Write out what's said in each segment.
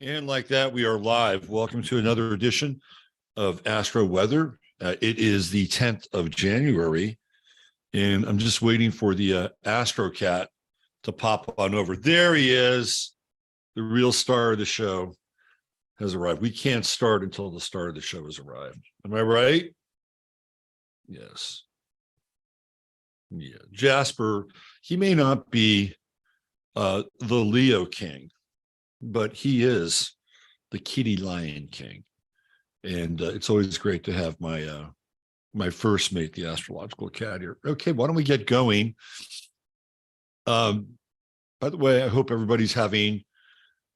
And like that, we are live. Welcome to another edition of Astro Weather. It is the 10th of January, and I'm just waiting for the Astro Cat to pop on over. There he is. The real star of the show has arrived. We can't start until the star of the show has arrived. Am I right? Yes. Yeah. Jasper, he may not be the Leo King, but he is the Kitty Lion King. And it's always great to have my first mate, the astrological cat, here. Okay, why don't we get going? By the way, I hope everybody's having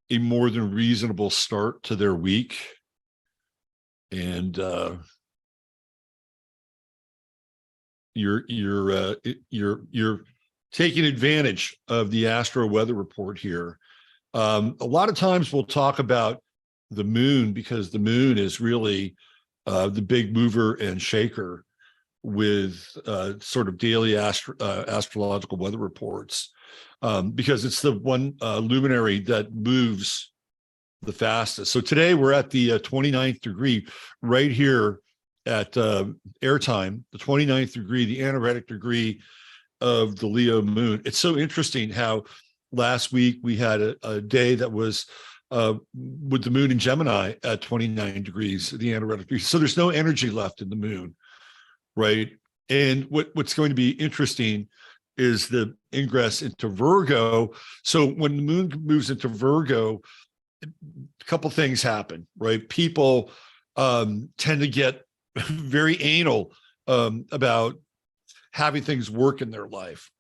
a more than reasonable start to their week. And you're taking advantage of the Astro Weather Report here. A lot of times we'll talk about the moon because the moon is really the big mover and shaker with sort of daily astrological weather reports, because it's the one luminary that moves the fastest. So today we're at the 29th degree right here at airtime, the 29th degree, the anaretic degree of the Leo moon. It's so interesting how last week we had a day that was with the moon in Gemini at 29 degrees, the anaretic degree. So there's no energy left in the moon, right? And what's going to be interesting is the ingress into Virgo. So when the moon moves into Virgo, a couple things happen, right? People tend to get very anal about having things work in their life,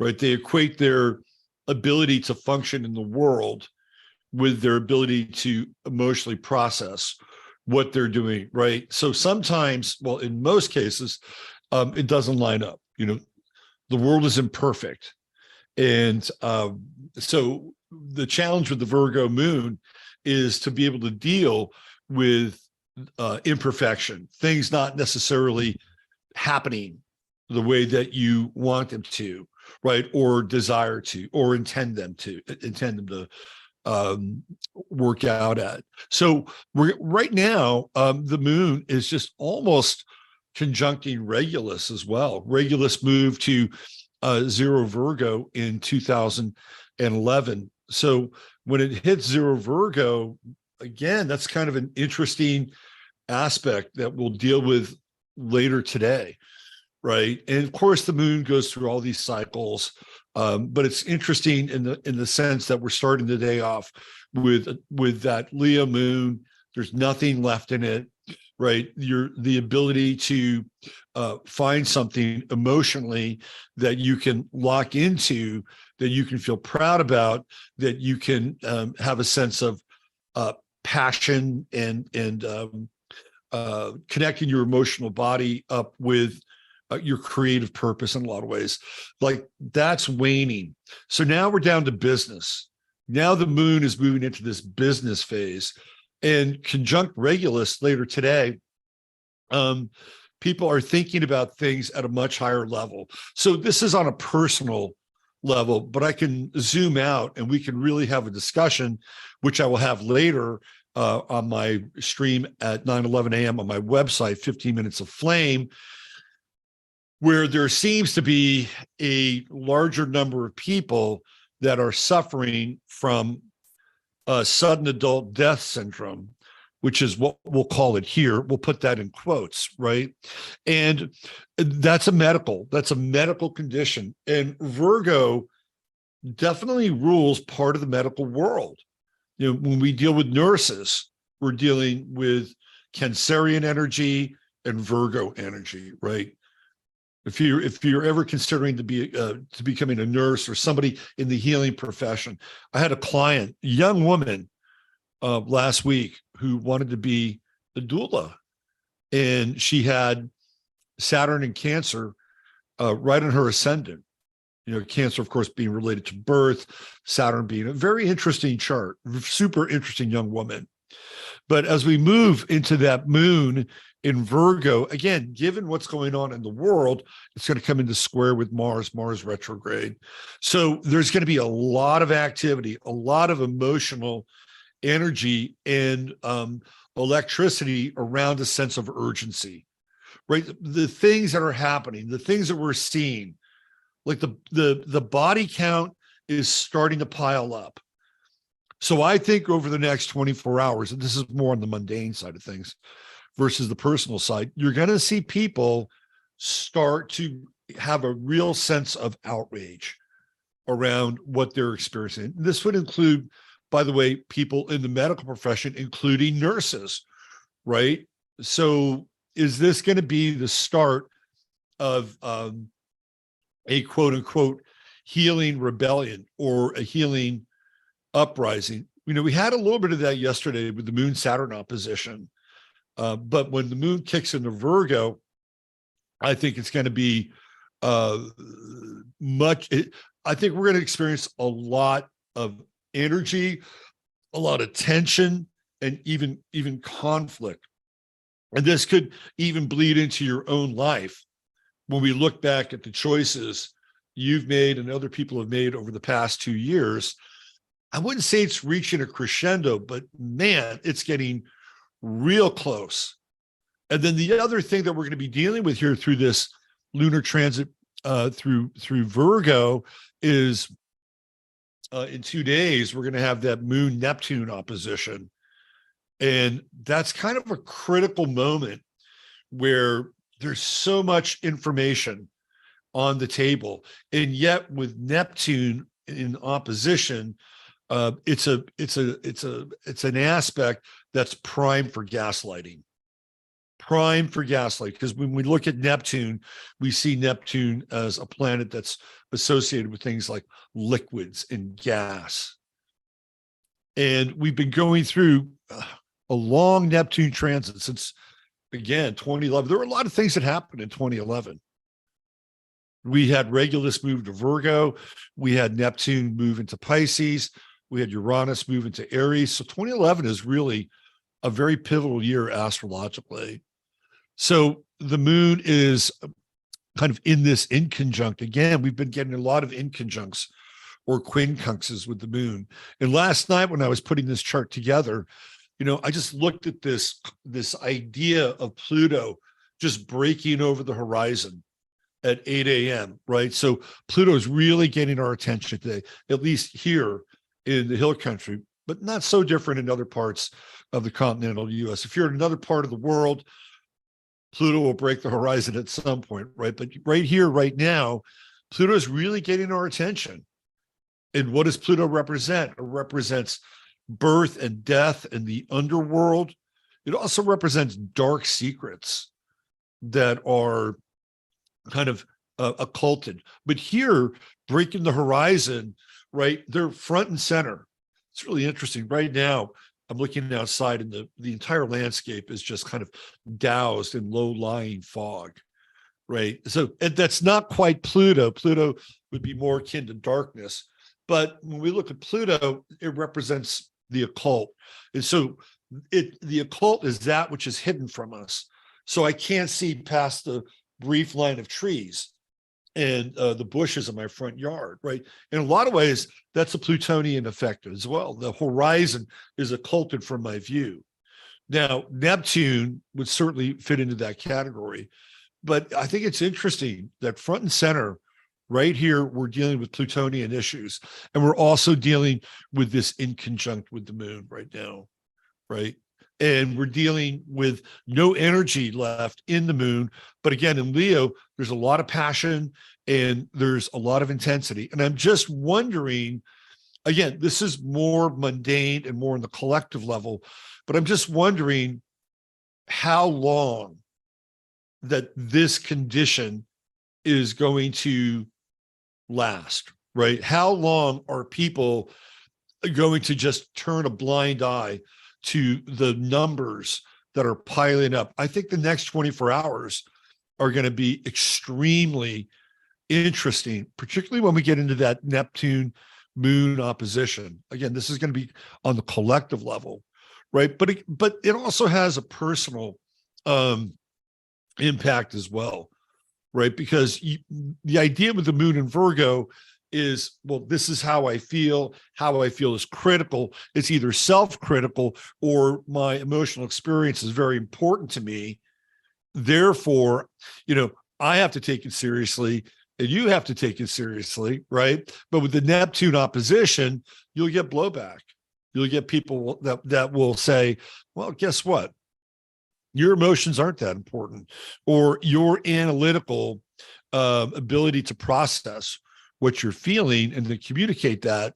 right? They equate their ability to function in the world with their ability to emotionally process what they're doing, right? So sometimes, well, in most cases, it doesn't line up. You know, the world is imperfect. And so the challenge with the Virgo moon is to be able to deal with imperfection, things not necessarily happening the way that you want them to, right? Or desire to, or intend them to work out at. So we're right now, the moon is just almost conjuncting Regulus as well. Regulus moved to 0 Virgo in 2011. So when it hits 0 Virgo, again, that's kind of an interesting aspect that we'll deal with later today, right? And of course, the moon goes through all these cycles. But it's interesting in the sense that we're starting the day off with that Leo moon. There's nothing left in it, right? The ability to find something emotionally that you can lock into, that you can feel proud about, that you can have a sense of passion and connecting your emotional body up with your creative purpose in a lot of ways. Like that's waning. So now we're down to business. Now the moon is moving into this business phase, and conjunct Regulus later today, people are thinking about things at a much higher level. So this is on a personal level, but I can zoom out and we can really have a discussion, which I will have later on my stream at 9:11 a.m. on my website, 15 Minutes of Flame, where there seems to be a larger number of people that are suffering from sudden adult death syndrome, which is what we'll call it here. We'll put that in quotes, right? And that's a medical condition. And Virgo definitely rules part of the medical world. You know, when we deal with nurses, we're dealing with Cancerian energy and Virgo energy, right? If you're ever considering to becoming a nurse or somebody in the healing profession, I had a client, a young woman, last week who wanted to be a doula, and she had Saturn and Cancer right on her ascendant. You know, Cancer, of course, being related to birth, Saturn being a very interesting chart, super interesting young woman. But as we move into that moon in Virgo, again, given what's going on in the world, it's going to come into square with Mars retrograde. So there's going to be a lot of activity, a lot of emotional energy and electricity around a sense of urgency, right? The things that are happening, the things that we're seeing, like the body count is starting to pile up. So I think over the next 24 hours, and this is more on the mundane side of things versus the personal side, you're going to see people start to have a real sense of outrage around what they're experiencing. This would include, by the way, people in the medical profession, including nurses, right? So is this going to be the start of a quote unquote healing rebellion or a healing uprising? You know, we had a little bit of that yesterday with the Moon Saturn opposition. But when the moon kicks into Virgo, I think it's going to be I think we're going to experience a lot of energy, a lot of tension, and even conflict. And this could even bleed into your own life when we look back at the choices you've made and other people have made over the past 2 years. I wouldn't say it's reaching a crescendo, but man, it's getting real close. And then the other thing that we're going to be dealing with here through this lunar transit through Virgo is in 2 days, we're going to have that Moon Neptune opposition. And that's kind of a critical moment where there's so much information on the table. And yet with Neptune in opposition, it's an aspect that's prime for gaslighting. Prime for gaslight, because when we look at Neptune, we see Neptune as a planet that's associated with things like liquids and gas. And we've been going through a long Neptune transit since, again, 2011. There were a lot of things that happened in 2011. We had Regulus move to Virgo. We had Neptune move into Pisces. We had Uranus move into Aries. So 2011 is really a very pivotal year astrologically. So the moon is kind of in this inconjunct. Again, we've been getting a lot of inconjuncts or quincunxes with the moon. And last night when I was putting this chart together, you know, I just looked at this idea of Pluto just breaking over the horizon at 8 a.m., right? So Pluto is really getting our attention today, at least here in the hill country, but not so different in other parts of the continental U.S. If you're in another part of the world, Pluto will break the horizon at some point, right? But right here, right now, Pluto is really getting our attention. And what does Pluto represent? It represents birth and death and the underworld. It also represents dark secrets that are kind of occulted. But here, breaking the horizon, right, they're front and center. It's really interesting. Right now, I'm looking outside and the entire landscape is just kind of doused in low-lying fog, right? So that's not quite Pluto. Pluto would be more akin to darkness. But when we look at Pluto, it represents the occult. And so the occult is that which is hidden from us. So I can't see past the brief line of trees and the bushes in my front yard, right? In a lot of ways, that's a Plutonian effect as well. The horizon is occulted from my view. Now, Neptune would certainly fit into that category, but I think it's interesting that front and center, right here, we're dealing with Plutonian issues, and we're also dealing with this in conjunct with the moon right now, right? And we're dealing with no energy left in the moon. But again, in Leo, there's a lot of passion and there's a lot of intensity. And I'm just wondering, again, this is more mundane and more on the collective level, but I'm just wondering how long that this condition is going to last, right? How long are people going to just turn a blind eye to the numbers that are piling up? I think the next 24 hours are going to be extremely interesting, particularly when we get into that Neptune moon opposition. Again, this is going to be on the collective level, right? But it also has a personal impact as well, right? Because the idea with the moon in Virgo is, well, this is how I feel. How I feel is critical. It's either self-critical or my emotional experience is very important to me. Therefore, I have to take it seriously and you have to take it seriously, right? But with the Neptune opposition, you'll get blowback. You'll get people that will say, well, guess what? Your emotions aren't that important, or your analytical ability to process what you're feeling and to communicate that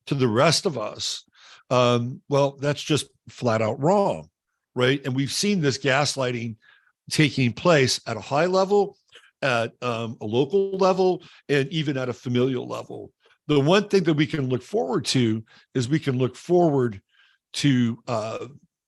to the rest of us. Well, that's just flat out wrong, right? And we've seen this gaslighting taking place at a high level, at a local level, and even at a familial level. The one thing that we can look forward to is we can look forward to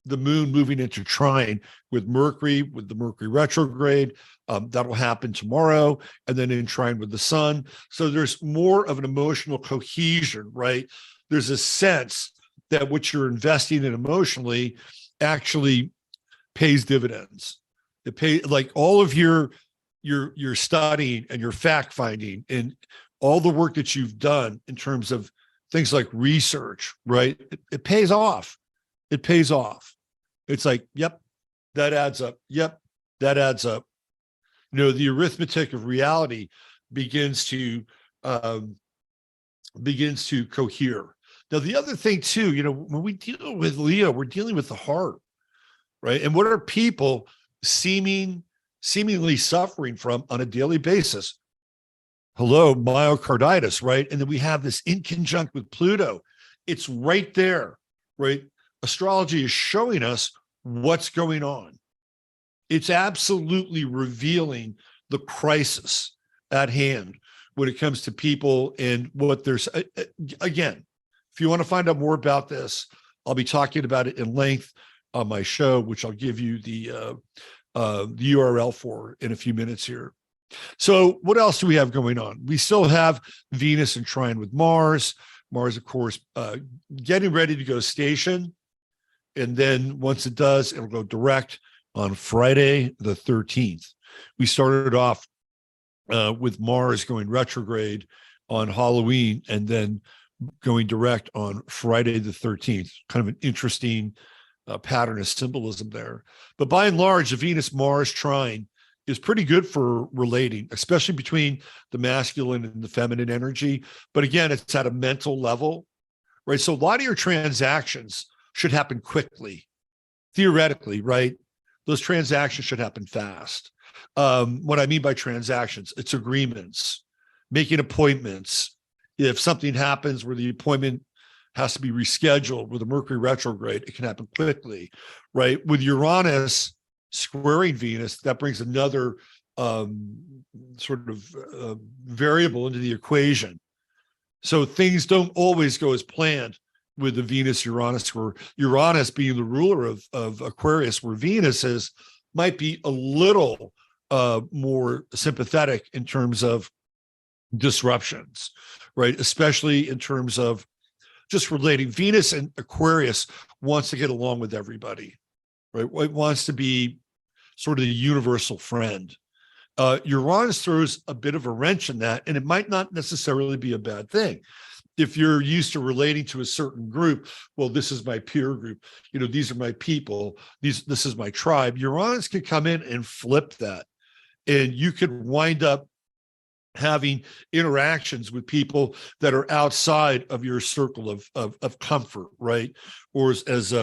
the moon moving into trine with Mercury, with the Mercury retrograde. That'll happen tomorrow, and then in trine with the sun. So there's more of an emotional cohesion, right? There's a sense that what you're investing in emotionally actually pays dividends. It pays, like all of your studying and your fact finding and all the work that you've done in terms of things like research, right? It pays off. It pays off. It's like, yep, that adds up. Yep, that adds up. The arithmetic of reality begins to cohere. Now, the other thing too, when we deal with Leo, we're dealing with the heart, right? And what are people seemingly suffering from on a daily basis? Hello, myocarditis, right? And then we have this in conjunct with Pluto. It's right there, right? Astrology is showing us what's going on. It's absolutely revealing the crisis at hand when it comes to people and what there's, again, if you want to find out more about this, I'll be talking about it in length on my show, which I'll give you the URL for in a few minutes here. So what else do we have going on? We still have Venus in trine with Mars. Mars, of course, getting ready to go station. And then once it does, it'll go direct on Friday, the 13th. We started off with Mars going retrograde on Halloween and then going direct on Friday, the 13th. Kind of an interesting pattern of symbolism there. But by and large, the Venus-Mars trine is pretty good for relating, especially between the masculine and the feminine energy. But again, it's at a mental level, right? So a lot of your transactions should happen quickly, theoretically, right? Those transactions should happen fast. What I mean by transactions, it's agreements, making appointments. If something happens where the appointment has to be rescheduled with a Mercury retrograde, it can happen quickly, right? With Uranus squaring Venus, that brings another variable into the equation. So things don't always go as planned with the Venus-Uranus, where Uranus being the ruler of Aquarius, where Venus is, might be a little more sympathetic in terms of disruptions, right? Especially in terms of just relating. Venus and Aquarius wants to get along with everybody, right? It wants to be sort of the universal friend. Uranus throws a bit of a wrench in that, and it might not necessarily be a bad thing. If you're used to relating to a certain group, well, this is my peer group, these are my people, this is my tribe. Uranus can come in and flip that, and you could wind up having interactions with people that are outside of your circle of comfort, right? Or as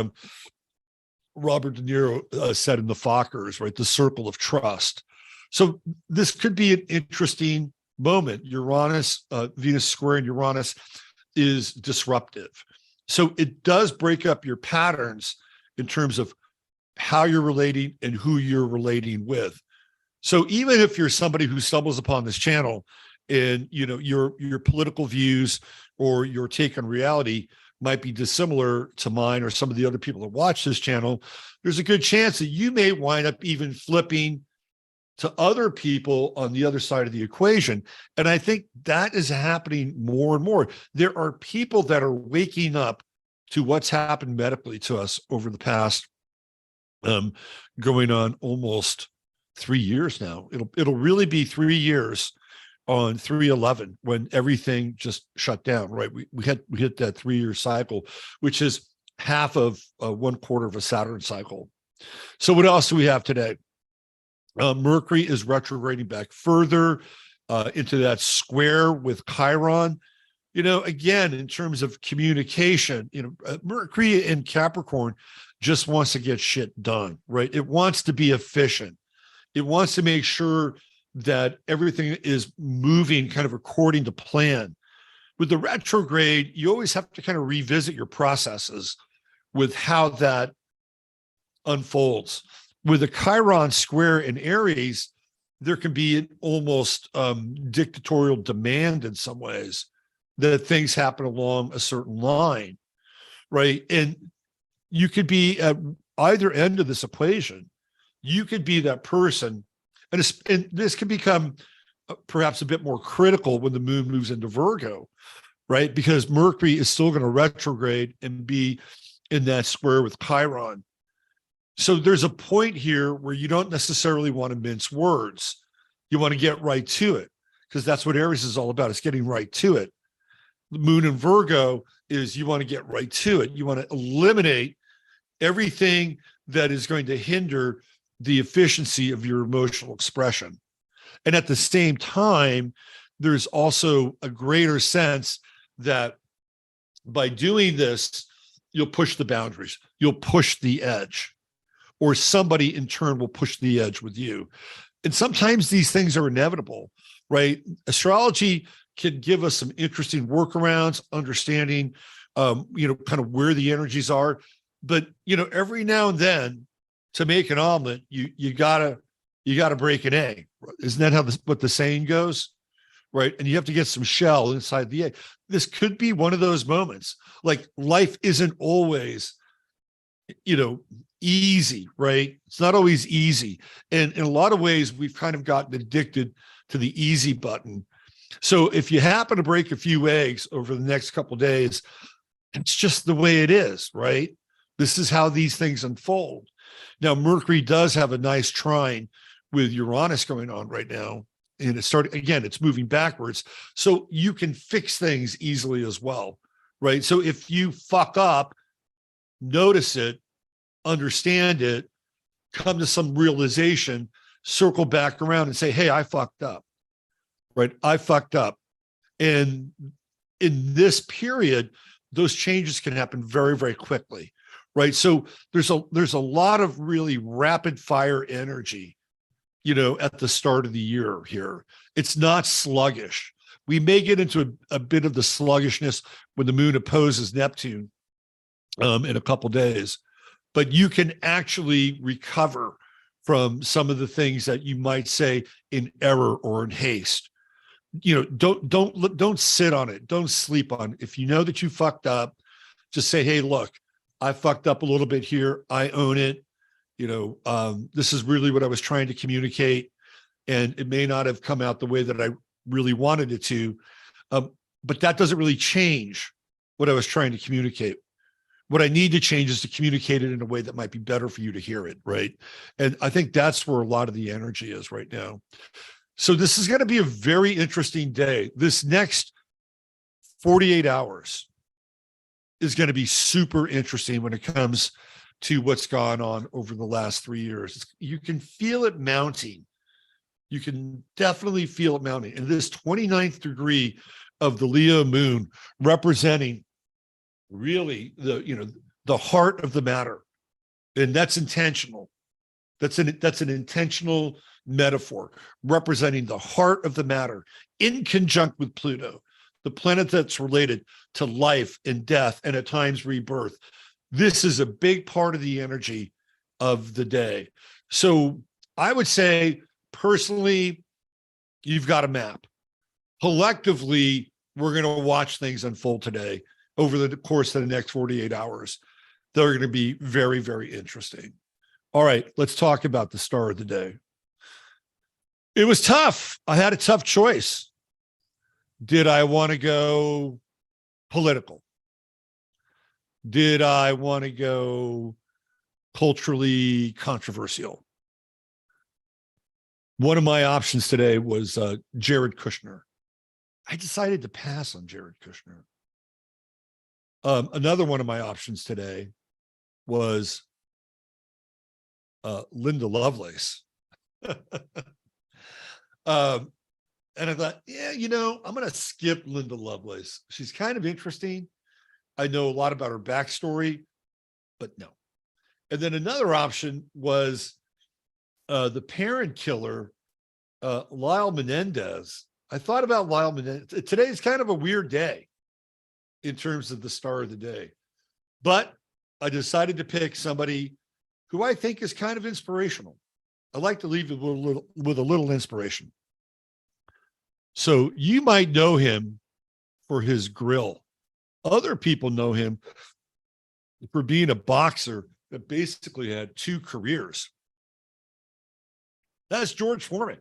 Robert De Niro said in The Fockers, right? The circle of trust. So this could be an interesting moment. Uranus, Venus squaring Uranus is disruptive. So it does break up your patterns in terms of how you're relating and who you're relating with. So even if you're somebody who stumbles upon this channel and your political views or your take on reality might be dissimilar to mine or some of the other people that watch this channel, there's a good chance that you may wind up even flipping to other people on the other side of the equation. And I think that is happening more and more. There are people that are waking up to what's happened medically to us over the past going on almost 3 years now. It'll really be 3 years on 311 when everything just shut down, right? We hit that 3-year cycle, which is half of 1/4 of a Saturn cycle. So what else do we have today? Mercury is retrograding back further into that square with Chiron. Again, in terms of communication, Mercury in Capricorn just wants to get shit done, right? It wants to be efficient. It wants to make sure that everything is moving kind of according to plan. With the retrograde, you always have to kind of revisit your processes with how that unfolds. With a Chiron square in Aries, there can be an almost dictatorial demand in some ways that things happen along a certain line, right? And you could be at either end of this equation. You could be that person, and this can become perhaps a bit more critical when the moon moves into Virgo, right? Because Mercury is still going to retrograde and be in that square with Chiron. So there's a point here where you don't necessarily want to mince words. You want to get right to it, because that's what Aries is all about. It's getting right to it. The moon in Virgo is you want to get right to it. You want to eliminate everything that is going to hinder the efficiency of your emotional expression. And at the same time, there's also a greater sense that by doing this, you'll push the boundaries, you'll push the edge, or somebody in turn will push the edge with you. And sometimes these things are inevitable, right? Astrology can give us some interesting workarounds, understanding, kind of where the energies are. But, every now and then to make an omelet, you gotta break an egg. Isn't that what the saying goes? Right. And you have to get some shell inside the egg. This could be one of those moments. Like, life isn't always, easy, right? It's not always easy. And in a lot of ways, we've kind of gotten addicted to the easy button. So if you happen to break a few eggs over the next couple of days, it's just the way it is, right? This is how these things unfold. Now, Mercury does have a nice trine with Uranus going on right now. And it's moving backwards. So you can fix things easily as well, right? So if you fuck up, notice it, understand it, come to some realization, circle back around and say, hey, I fucked up, right? I fucked up. And in this period, those changes can happen very, very quickly, right? So there's a lot of really rapid fire energy, at the start of the year here. It's not sluggish. We may get into a bit of the sluggishness when the moon opposes Neptune in a couple days, but you can actually recover from some of the things that you might say in error or in haste. Don't sit on it. Don't sleep on it. If you know that you fucked up, just say, hey, look, I fucked up a little bit here. I own it. This is really what I was trying to communicate, and it may not have come out the way that I really wanted it to, but that doesn't really change what I was trying to communicate. What I need to change is to communicate it in a way that might be better for you to hear it, right? And I think that's where a lot of the energy is right now. So this is going to be a very interesting day. This next 48 hours is going to be super interesting when it comes to what's gone on over the last 3 years. You can feel it mounting. You can definitely feel it mounting. And this 29th degree of the Leo moon representing really the heart of the matter. And that's intentional. That's an intentional metaphor representing the heart of the matter in conjunct with Pluto, the planet that's related to life and death and at times rebirth. This is a big part of the energy of the day. So I would say, personally, you've got a map. Collectively, we're going to watch things unfold today over the course of the next 48 hours. They're going to be very, very interesting. All right, let's talk about the star of the day. It was tough. I had a tough choice. Did I want to go political? Did I want to go culturally controversial? One of my options today was Jared Kushner. I decided to pass on Jared Kushner. Another one of my options today was Linda Lovelace. And I thought, yeah, I'm going to skip Linda Lovelace. She's kind of interesting. I know a lot about her backstory, but no. And then another option was the parent killer, Lyle Menendez. I thought about Lyle Menendez. Today's kind of a weird day in terms of the star of the day, but I decided to pick somebody who I think is kind of inspirational. I like to leave it with a little inspiration. So you might know him for his grill. Other people know him for being a boxer that basically had two careers. That's George Foreman.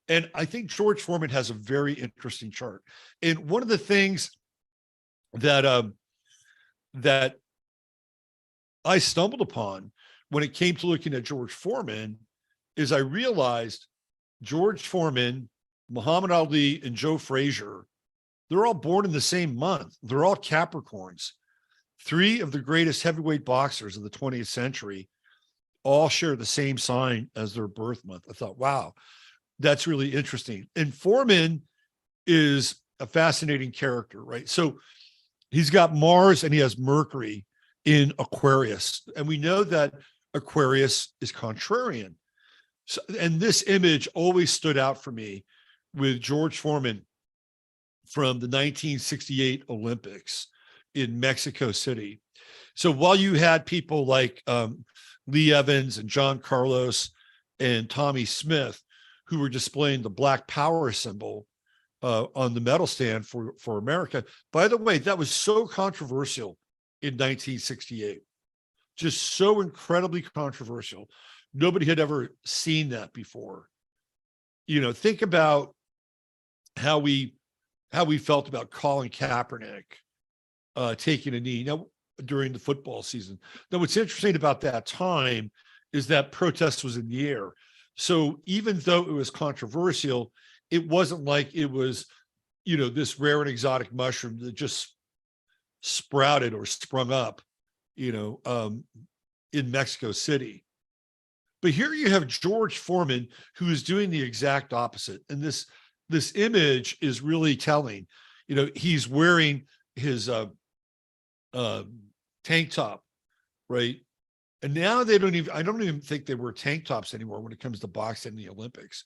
And I think George Foreman has a very interesting chart. And one of the things that that I stumbled upon when it came to looking at George Foreman is I realized George Foreman, Muhammad Ali, and Joe Frazier, they're all born in the same month. They're all Capricorns. Three of the greatest heavyweight boxers of the 20th century all share the same sign as their birth month. I thought, wow, that's really interesting. And Foreman is a fascinating character, right? So he's got Mars and he has Mercury in Aquarius. And we know that Aquarius is contrarian. So, and this image always stood out for me with George Foreman from the 1968 Olympics in Mexico City. So while you had people like Lee Evans and John Carlos and Tommy Smith, who were displaying the Black Power symbol on the medal stand for America. By the way, that was so controversial in 1968, just so incredibly controversial. Nobody had ever seen that before. Think about how we felt about Colin Kaepernick taking a knee during the football season. Now, what's interesting about that time is that protest was in the air. So even though it was controversial, it wasn't like it was, this rare and exotic mushroom that just sprouted or sprung up, in Mexico City. But here you have George Foreman, who is doing the exact opposite. And this image is really telling. He's wearing his tank top, right? And now I don't even think they wear tank tops anymore when it comes to boxing in the Olympics.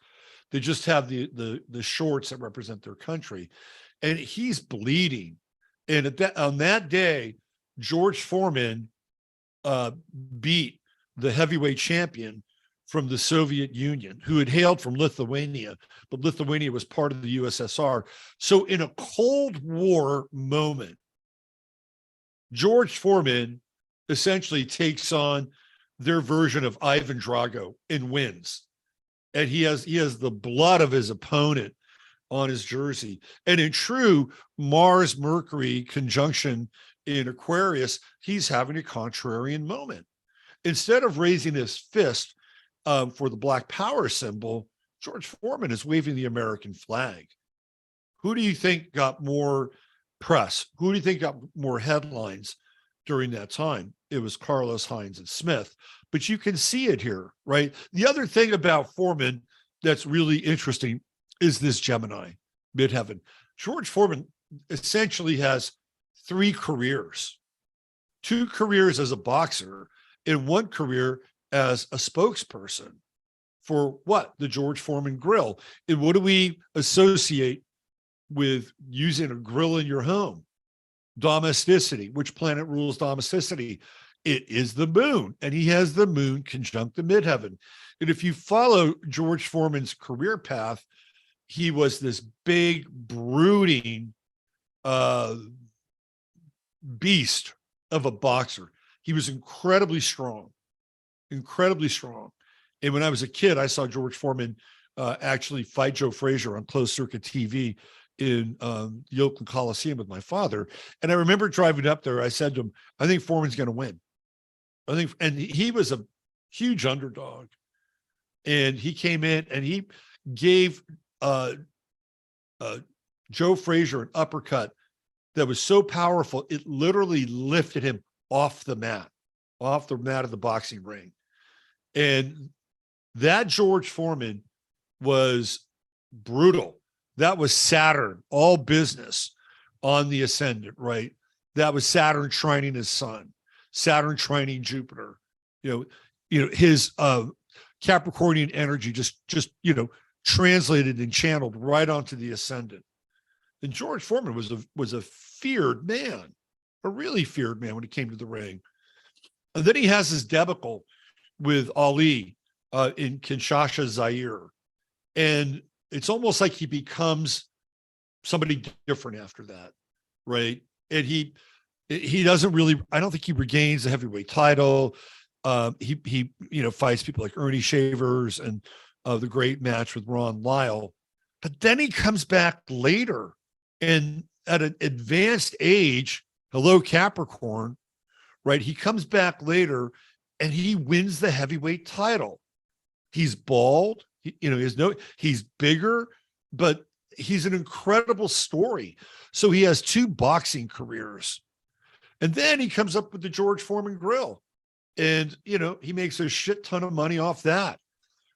They just have the shorts that represent their country. And he's bleeding. And on that day, George Foreman beat the heavyweight champion from the Soviet Union, who had hailed from Lithuania, but Lithuania was part of the USSR. So in a Cold War moment, George Foreman essentially takes on their version of Ivan Drago and wins. And he has the blood of his opponent on his jersey. And in true Mars Mercury conjunction in Aquarius, he's having a contrarian moment. Instead of raising his fist for the Black Power symbol, George Foreman is waving the American flag. Who do you think got more press? Who do you think got more headlines during that time? It was Carlos, Hines, and Smith. But you can see it here, right? The other thing about Foreman that's really interesting is this Gemini, midheaven. George Foreman essentially has three careers, two careers as a boxer and one career as a spokesperson for what? The George Foreman grill. And what do we associate with using a grill in your home? Domesticity. Which planet rules domesticity? It is the moon, and he has the moon conjunct the midheaven. And if you follow George Foreman's career path, he was this big, brooding beast of a boxer. He was incredibly strong. And when I was a kid, I saw George Foreman actually fight Joe Frazier on closed circuit TV in the Oakland Coliseum with my father. And I remember driving up there, I said to him, I think Foreman's going to win. And he was a huge underdog. And he came in and he gave Joe Frazier an uppercut that was so powerful, it literally lifted him off the mat of the boxing ring. And that George Foreman was brutal. That was Saturn, all business on the ascendant, right? That was Saturn trining his sun, Saturn trining Jupiter. His Capricornian energy just translated and channeled right onto the ascendant. And George Foreman was a feared man, a really feared man when it came to the ring. And then he has his debacle with Ali in Kinshasa, Zaire. And it's almost like he becomes somebody different after that, right? And he doesn't really, I don't think he regains the heavyweight title. He fights people like Ernie Shavers and the great match with Ron Lyle. But then he comes back later and at an advanced age, hello Capricorn, right? He comes back later and he wins the heavyweight title. He's bald, he's bigger, but he's an incredible story. So he has two boxing careers. And then he comes up with the George Foreman grill. And, he makes a shit ton of money off that,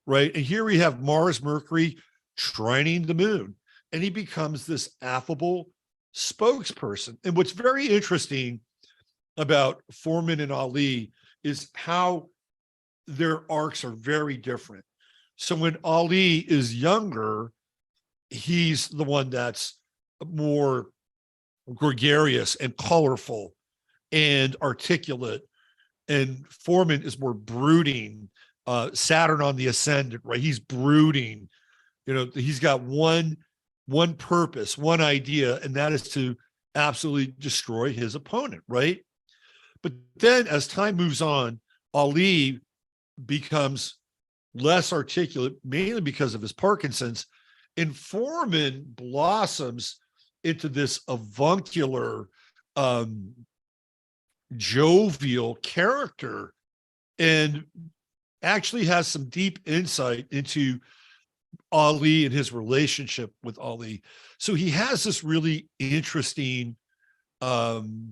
right? And here we have Mars, Mercury trining the moon. And he becomes this affable spokesperson. And what's very interesting about Foreman and Ali is how their arcs are very different. So when Ali is younger, he's the one that's more gregarious and colorful and articulate. And Foreman is more brooding, Saturn on the ascendant, right? He's brooding, he's got one purpose, one idea, and that is to absolutely destroy his opponent, right? But then as time moves on, Ali becomes less articulate, mainly because of his Parkinson's, and Foreman blossoms into this avuncular, jovial character and actually has some deep insight into Ali and his relationship with Ali. So he has this really interesting kind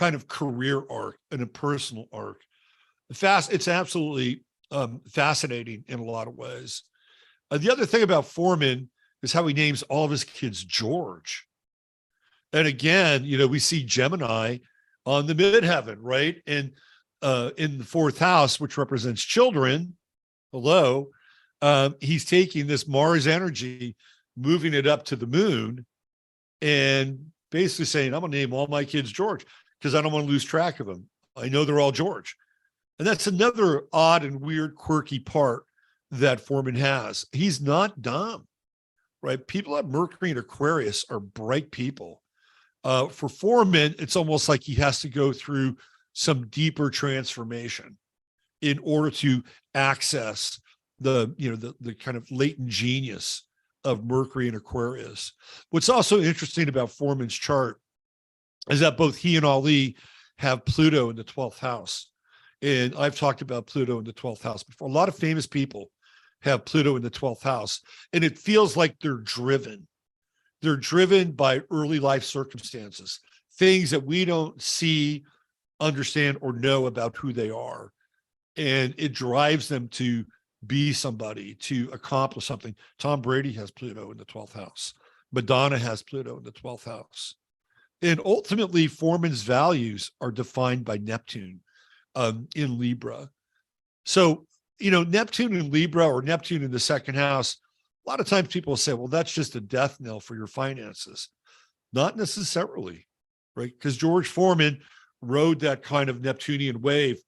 of career arc and a personal arc. It's absolutely fascinating in a lot of ways. The other thing about Foreman is how he names all of his kids George. And again, we see Gemini on the midheaven, right? And in the fourth house, which represents children, he's taking this Mars energy, moving it up to the moon, and basically saying, I'm going to name all my kids George because I don't want to lose track of them. I know they're all George. And that's another odd and weird, quirky part that Foreman has. He's not dumb, right? People at Mercury and Aquarius are bright people. For Foreman, it's almost like he has to go through some deeper transformation in order to access the kind of latent genius of Mercury and Aquarius. What's also interesting about Foreman's chart is that both he and Ali have Pluto in the 12th house. And I've talked about Pluto in the 12th house before. A lot of famous people have Pluto in the 12th house, and it feels like they're driven. They're driven by early life circumstances, things that we don't see, understand, or know about who they are. And it drives them to be somebody, to accomplish something. Tom Brady has Pluto in the 12th house. Madonna has Pluto in the 12th house. And ultimately, Foreman's values are defined by Neptune in Libra. So, Neptune in Libra or Neptune in the second house, a lot of times people say, well, that's just a death knell for your finances. Not necessarily, right? Because George Foreman rode that kind of Neptunian wave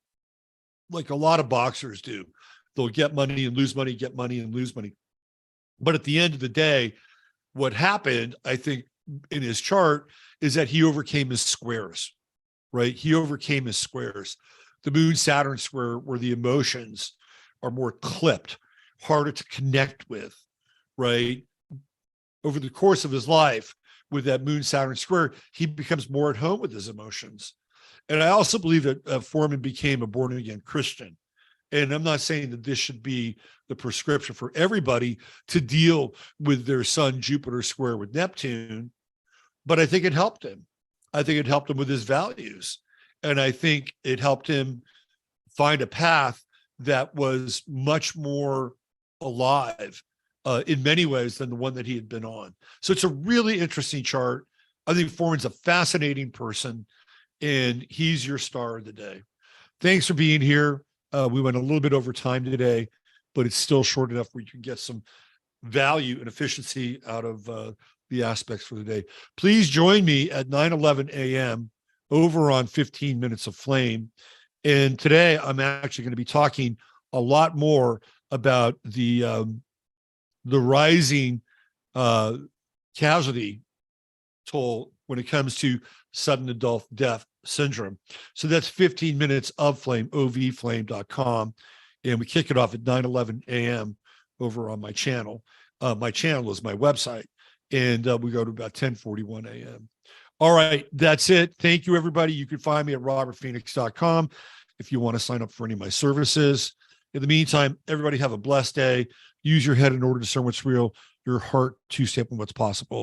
like a lot of boxers do. They'll get money and lose money, get money and lose money. But at the end of the day, what happened, I think, in his chart is that he overcame his squares, right? He overcame his squares. The Moon-Saturn square, where the emotions are more clipped, harder to connect with, right? Over the course of his life, with that Moon-Saturn square, he becomes more at home with his emotions. And I also believe that Foreman became a born-again Christian. And I'm not saying that this should be the prescription for everybody to deal with their sun Jupiter square with Neptune, but I think it helped him. I think it helped him with his values. And I think it helped him find a path that was much more alive in many ways than the one that he had been on. So it's a really interesting chart. I think Foreman's a fascinating person, and he's your star of the day. Thanks for being here. We went a little bit over time today, but it's still short enough where you can get some value and efficiency out of the aspects for the day. Please join me at 9:11 a.m. over on 15 Minutes of Flame. And today I'm actually going to be talking a lot more about the rising casualty toll when it comes to sudden adult death syndrome. So that's 15 Minutes of Flame, ovflame.com. And we kick it off at 9:11 a.m. over on my channel. My channel is my website. And we go to about 10:41 a.m. All right, that's it. Thank you, everybody. You can find me at robertphoenix.com if you want to sign up for any of my services. In the meantime, everybody have a blessed day. Use your head in order to discern what's real, your heart to step on what's possible.